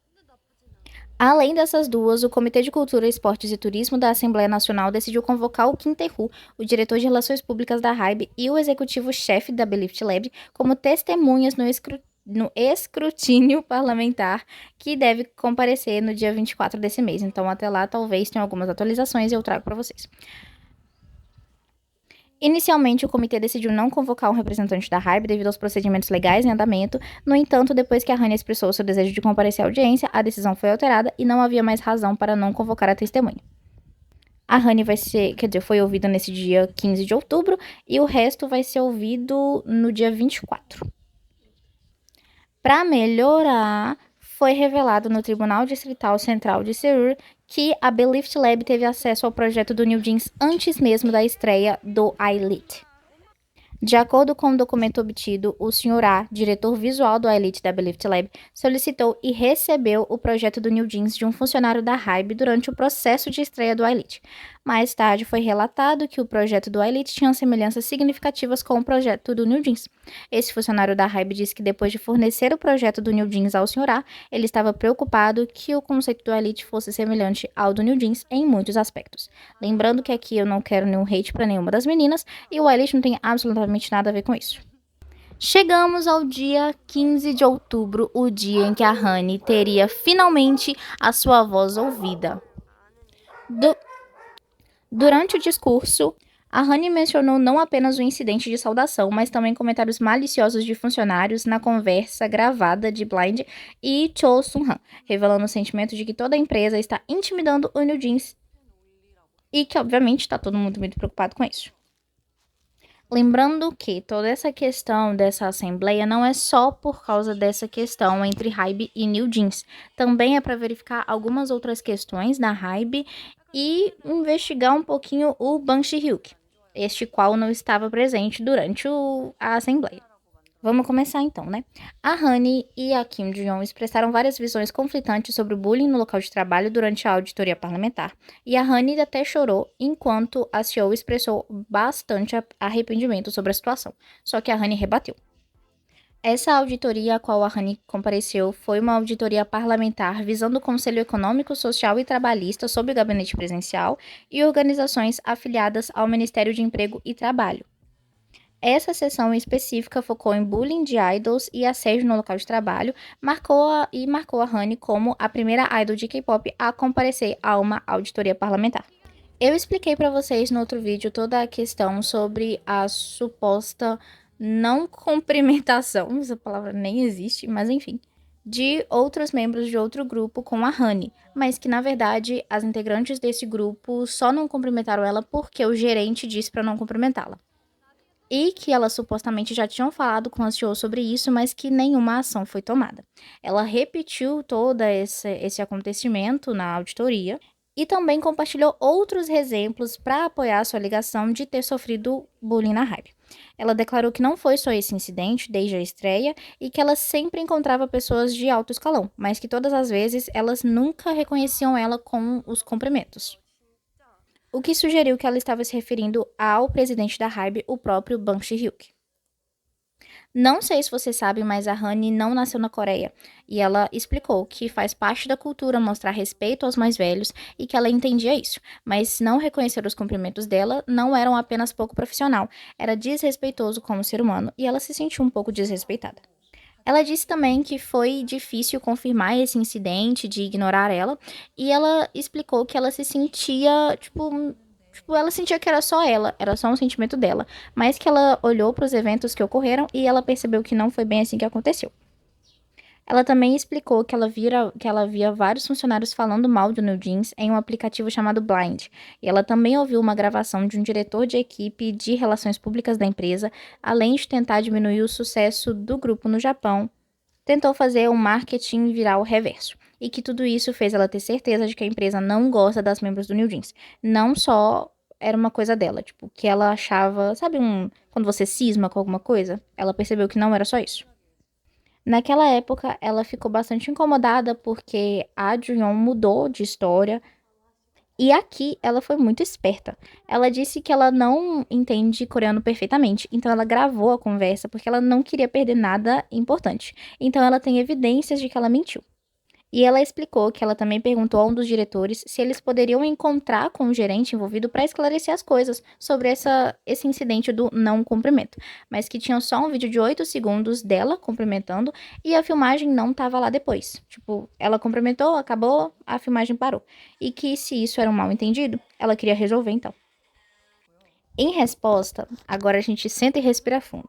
Além dessas duas, o Comitê de Cultura, Esportes e Turismo da Assembleia Nacional decidiu convocar o Kim Tae-hoo, o diretor de Relações Públicas da Hybe e o executivo-chefe da Belift Lab, como testemunhas no escrutínio parlamentar, que deve comparecer no dia 24 desse mês. Então, até lá, talvez tenha algumas atualizações e eu trago para vocês. Inicialmente, o comitê decidiu não convocar um representante da Hybe devido aos procedimentos legais em andamento. No entanto, depois que a Honey expressou seu desejo de comparecer à audiência, a decisão foi alterada e não havia mais razão para não convocar a testemunha. A Honey foi ouvida nesse dia 15 de outubro e o resto vai ser ouvido no dia 24. Para melhorar, foi revelado no Tribunal Distrital Central de Seul que a Belift Lab teve acesso ao projeto do New Jeans antes mesmo da estreia do iLit. De acordo com o documento obtido, o Sr. A, diretor visual do iLit da Belift Lab, solicitou e recebeu o projeto do New Jeans de um funcionário da Hybe durante o processo de estreia do iLit. Mais tarde foi relatado que o projeto do iLit tinha semelhanças significativas com o projeto do New Jeans. Esse funcionário da Hybe disse que depois de fornecer o projeto do New Jeans ao Sr. A, ele estava preocupado que o conceito do iLit fosse semelhante ao do New Jeans em muitos aspectos. Lembrando que aqui eu não quero nenhum hate para nenhuma das meninas e o iLit não tem absolutamente nada a ver com isso. Chegamos ao dia 15 de outubro, o dia em que a Honey teria finalmente a sua voz ouvida. Durante o discurso, a Honey mencionou não apenas o incidente de saudação, mas também comentários maliciosos de funcionários na conversa gravada de Blind e Cho Sung-han, revelando o sentimento de que toda a empresa está intimidando o New Jeans e que, obviamente, está todo mundo muito preocupado com isso. Lembrando que toda essa questão dessa assembleia não é só por causa dessa questão entre Hybe e New Jeans. Também é para verificar algumas outras questões da Hybe e investigar um pouquinho o Bang Shi-hyuk, este qual não estava presente durante a assembleia. Vamos começar então, né? A Honey e a Kim Jong expressaram várias visões conflitantes sobre o bullying no local de trabalho durante a auditoria parlamentar, e a Honey até chorou, enquanto a CEO expressou bastante arrependimento sobre a situação, só que a Honey rebateu. Essa auditoria a qual a Honey compareceu foi uma auditoria parlamentar visando o Conselho Econômico, Social e Trabalhista sob o gabinete presidencial e organizações afiliadas ao Ministério de Emprego e Trabalho. Essa sessão específica focou em bullying de idols e assédio no local de trabalho, marcou a Honey como a primeira idol de K-pop a comparecer a uma auditoria parlamentar. Eu expliquei para vocês no outro vídeo toda a questão sobre a suposta não cumprimentação, essa palavra nem existe, mas enfim, de outros membros de outro grupo com a Honey, mas que na verdade as integrantes desse grupo só não cumprimentaram ela porque o gerente disse para não cumprimentá-la. E que elas supostamente já tinham falado com a CEO sobre isso, mas que nenhuma ação foi tomada. Ela repetiu todo esse acontecimento na auditoria e também compartilhou outros exemplos para apoiar sua alegação de ter sofrido bullying na Hybe. Ela declarou que não foi só esse incidente desde a estreia e que ela sempre encontrava pessoas de alto escalão, mas que todas as vezes elas nunca reconheciam ela com os cumprimentos. O que sugeriu que ela estava se referindo ao presidente da Hybe, o próprio Bang Shi-hyuk. Não sei se você sabe, mas a Honey não nasceu na Coreia, e ela explicou que faz parte da cultura mostrar respeito aos mais velhos e que ela entendia isso, mas não reconhecer os cumprimentos dela não eram apenas pouco profissional, era desrespeitoso como ser humano, e ela se sentiu um pouco desrespeitada. Ela disse também que foi difícil confirmar esse incidente de ignorar ela, e ela explicou que ela se sentia, ela sentia que era só ela, era só um sentimento dela, mas que ela olhou para os eventos que ocorreram e ela percebeu que não foi bem assim que aconteceu. Ela também explicou que ela via vários funcionários falando mal do New Jeans em um aplicativo chamado Blind, e ela também ouviu uma gravação de um diretor de equipe de relações públicas da empresa, além de tentar diminuir o sucesso do grupo no Japão, tentou fazer um marketing viral reverso. E que tudo isso fez ela ter certeza de que a empresa não gosta das membros do New Jeans. Não só era uma coisa dela, tipo, que ela achava, sabe, quando você cisma com alguma coisa? Ela percebeu que não era só isso. Naquela época, ela ficou bastante incomodada porque a Juyeon mudou de história. E aqui ela foi muito esperta. Ela disse que ela não entende coreano perfeitamente, então ela gravou a conversa porque ela não queria perder nada importante. Então ela tem evidências de que ela mentiu. E ela explicou que ela também perguntou a um dos diretores se eles poderiam encontrar com o gerente envolvido para esclarecer as coisas sobre esse incidente do não cumprimento, mas que tinham só um vídeo de 8 segundos dela cumprimentando e a filmagem não estava lá depois. Tipo, ela cumprimentou, acabou, a filmagem parou. E que se isso era um mal entendido, ela queria resolver então. Em resposta, agora a gente senta e respira fundo.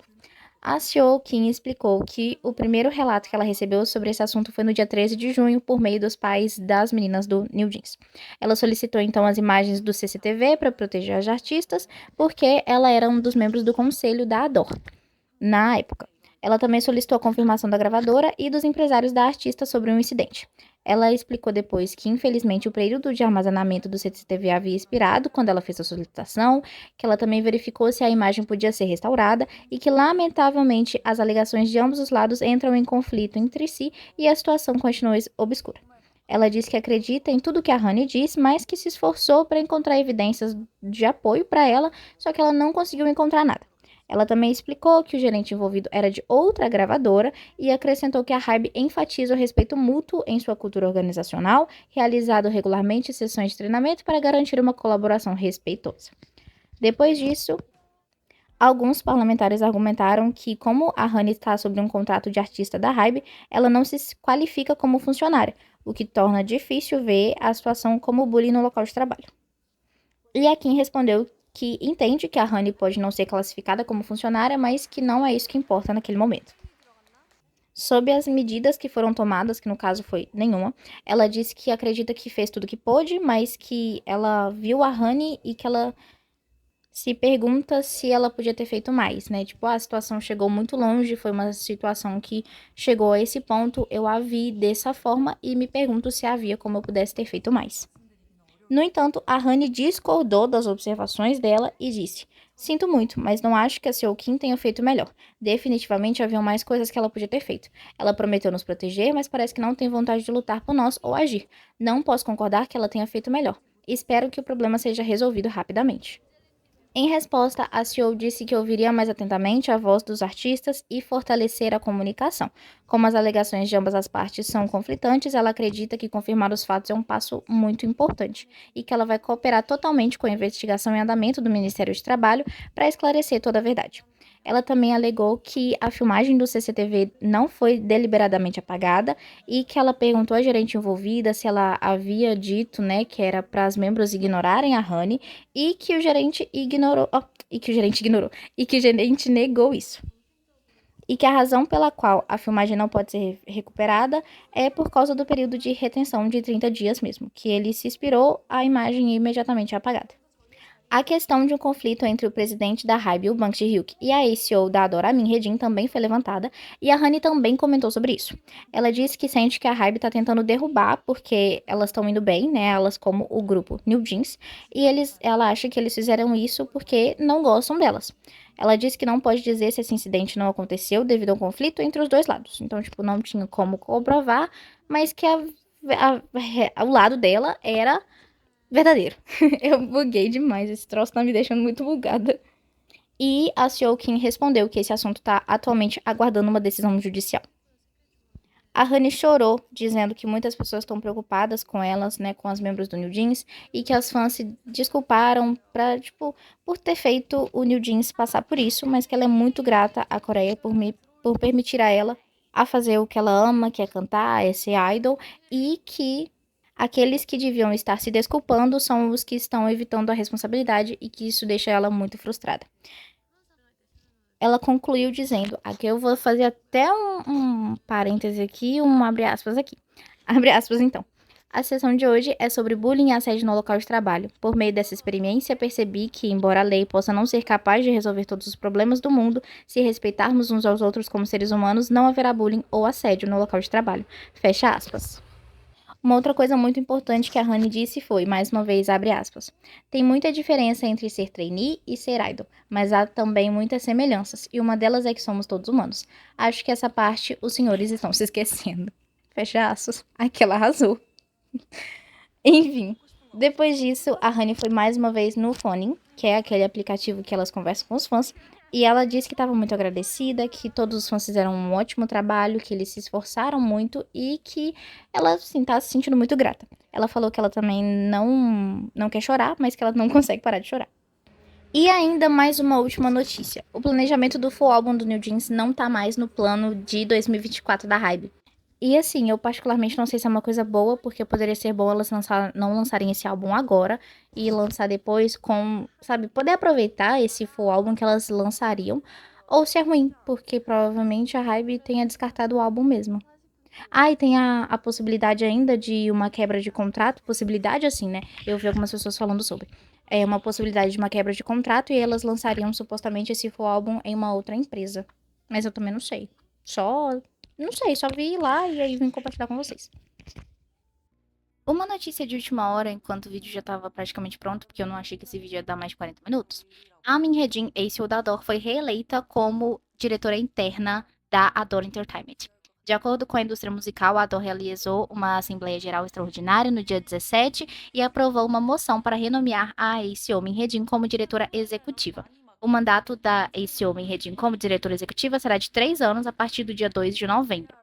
A CEO Kim explicou que o primeiro relato que ela recebeu sobre esse assunto foi no dia 13 de junho, por meio dos pais das meninas do New Jeans. Ela solicitou então as imagens do CCTV para proteger as artistas, porque ela era um dos membros do conselho da ADOR na época. Ela também solicitou a confirmação da gravadora e dos empresários da artista sobre o incidente. Ela explicou depois que, infelizmente, o período de armazenamento do CCTV havia expirado quando ela fez a solicitação, que ela também verificou se a imagem podia ser restaurada e que, lamentavelmente, as alegações de ambos os lados entram em conflito entre si e a situação continua obscura. Ela diz que acredita em tudo que a Honey disse, mas que se esforçou para encontrar evidências de apoio para ela, só que ela não conseguiu encontrar nada. Ela também explicou que o gerente envolvido era de outra gravadora e acrescentou que a Hybe enfatiza o respeito mútuo em sua cultura organizacional, realizado regularmente sessões de treinamento para garantir uma colaboração respeitosa. Depois disso, alguns parlamentares argumentaram que, como a Honey está sob um contrato de artista da Hybe, ela não se qualifica como funcionária, o que torna difícil ver a situação como bullying no local de trabalho. E a Kim respondeu que entende que a Honey pode não ser classificada como funcionária, mas que não é isso que importa naquele momento. Sob as medidas que foram tomadas, que no caso foi nenhuma, ela disse que acredita que fez tudo que pôde, mas que ela viu a Honey e que ela se pergunta se ela podia ter feito mais, né? Tipo, a situação chegou muito longe, foi uma situação que chegou a esse ponto, eu a vi dessa forma e me pergunto se havia como eu pudesse ter feito mais. No entanto, a Honey discordou das observações dela e disse: Sinto muito, mas não acho que a Seo Kim tenha feito melhor. Definitivamente haviam mais coisas que ela podia ter feito. Ela prometeu nos proteger, mas parece que não tem vontade de lutar por nós ou agir. Não posso concordar que ela tenha feito melhor. Espero que o problema seja resolvido rapidamente. Em resposta, a CEO disse que ouviria mais atentamente a voz dos artistas e fortalecer a comunicação. Como as alegações de ambas as partes são conflitantes, ela acredita que confirmar os fatos é um passo muito importante e que ela vai cooperar totalmente com a investigação em andamento do Ministério de Trabalho para esclarecer toda a verdade. Ela também alegou que a filmagem do CCTV não foi deliberadamente apagada e que ela perguntou à gerente envolvida se ela havia dito, né, que era para os membros ignorarem a Honey e que o gerente ignorou, e que o gerente negou isso. E que a razão pela qual a filmagem não pode ser recuperada é por causa do período de retenção de 30 dias mesmo, que ele se expirou, a imagem imediatamente é apagada. A questão de um conflito entre o presidente da Hybe, o Bang Ji-hyuk, e a CEO da Adora Min Redin também foi levantada, e a Honey também comentou sobre isso. Ela disse que sente que a Hybe está tentando derrubar, porque elas estão indo bem, né, elas como o grupo New Jeans, e ela acha que eles fizeram isso porque não gostam delas. Ela disse que não pode dizer se esse incidente não aconteceu devido a um conflito entre os dois lados. Então, tipo, não tinha como comprovar, mas que o lado dela era verdadeiro. Eu buguei demais. Esse troço tá me deixando muito bugada. E a Seo Kim respondeu que esse assunto tá atualmente aguardando uma decisão judicial. A Honey chorou, dizendo que muitas pessoas estão preocupadas com elas, né, com as membros do New Jeans, e que as fãs se desculparam por ter feito o New Jeans passar por isso, mas que ela é muito grata à Coreia por permitir a ela a fazer o que ela ama, que é cantar, é ser idol, e que aqueles que deviam estar se desculpando são os que estão evitando a responsabilidade e que isso deixa ela muito frustrada. Ela concluiu dizendo, aqui eu vou fazer até um parêntese aqui, um abre aspas aqui. Abre aspas, então. A sessão de hoje é sobre bullying e assédio no local de trabalho. Por meio dessa experiência, percebi que, embora a lei possa não ser capaz de resolver todos os problemas do mundo, se respeitarmos uns aos outros como seres humanos, não haverá bullying ou assédio no local de trabalho. Fecha aspas. Uma outra coisa muito importante que a Honey disse foi, mais uma vez, abre aspas, tem muita diferença entre ser trainee e ser idol, mas há também muitas semelhanças, e uma delas é que somos todos humanos. Acho que essa parte os senhores estão se esquecendo. Fecha aspas. Aquela arrasou. Enfim, depois disso, a Honey foi mais uma vez no Phoning, que é aquele aplicativo que elas conversam com os fãs, e ela disse que estava muito agradecida, que todos os fãs fizeram um ótimo trabalho, que eles se esforçaram muito e que ela, assim, tá se sentindo muito grata. Ela falou que ela também não quer chorar, mas que ela não consegue parar de chorar. E ainda mais uma última notícia. O planejamento do full álbum do New Jeans não tá mais no plano de 2024 da Hybe. E assim, eu particularmente não sei se é uma coisa boa, porque poderia ser bom elas não lançarem esse álbum agora e lançar depois com, sabe, poder aproveitar esse full álbum que elas lançariam. Ou se é ruim, porque provavelmente a Hybe tenha descartado o álbum mesmo. Ah, e tem a possibilidade ainda de uma quebra de contrato, possibilidade assim, né? Eu vi algumas pessoas falando sobre. É uma possibilidade de uma quebra de contrato e elas lançariam supostamente esse full álbum em uma outra empresa. Mas eu também não sei. Não sei, só vi lá e aí vim compartilhar com vocês. Uma notícia de última hora, enquanto o vídeo já estava praticamente pronto, porque eu não achei que esse vídeo ia dar mais de 40 minutos. A Min Hye-jin, ex da Adore, foi reeleita como diretora interna da Adore Entertainment. De acordo com a indústria musical, a Adore realizou uma Assembleia Geral Extraordinária no dia 17 e aprovou uma moção para renomear a ex-CEO Min Hye-jin como diretora executiva. O mandato da ex-CEO Min Hye-jin como diretora executiva será de 3 anos a partir do dia 2 de novembro.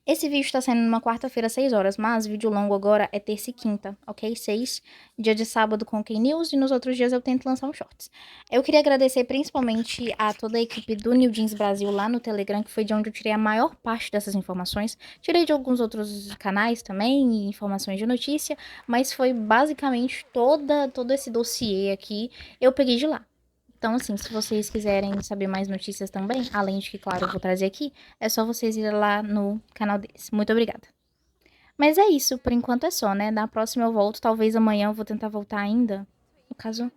Esse vídeo está saindo numa quarta-feira, 6 horas, mas vídeo longo agora é terça e quinta, ok? 6, dia de sábado com K-News e nos outros dias eu tento lançar um shorts. Eu queria agradecer principalmente a toda a equipe do New Jeans Brasil lá no Telegram, que foi de onde eu tirei a maior parte dessas informações. Tirei de alguns outros canais também, informações de notícia, mas foi basicamente todo esse dossiê aqui, eu peguei de lá. Então, assim, se vocês quiserem saber mais notícias também, além de que, claro, eu vou trazer aqui, é só vocês irem lá no canal deles. Muito obrigada. Mas é isso, por enquanto é só, né? Na próxima eu volto, talvez amanhã eu vou tentar voltar ainda. Caso.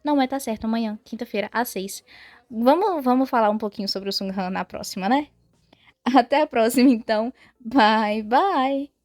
Não, mas tá certo, amanhã, quinta-feira, às 6. Vamos falar um pouquinho sobre o Sunghan na próxima, né? Até a próxima, então. Bye, bye!